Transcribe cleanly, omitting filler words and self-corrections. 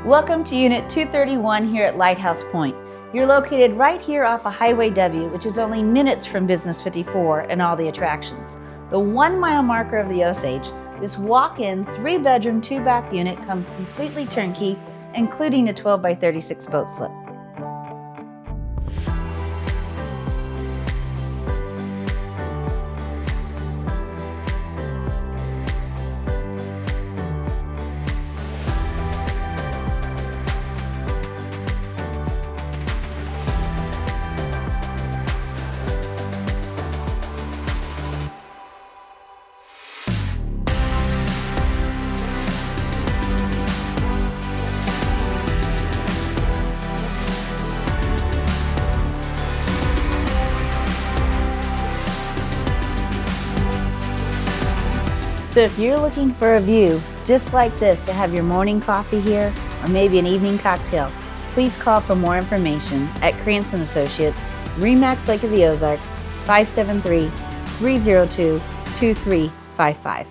Welcome to Unit 231 here at Lighthouse Pointe. You're located right here off of Highway W, which is only minutes from Business 54 and all the attractions. The 1 mile marker of the Osage, this walk-in 3-bedroom, 2-bath unit comes completely turnkey, including a 12 by 36 boat slip. So if you're looking for a view just like this to have your morning coffee here, or maybe an evening cocktail, please call for more information at Krantz & Associates, REMAX Lake of the Ozarks, 573-302-2355.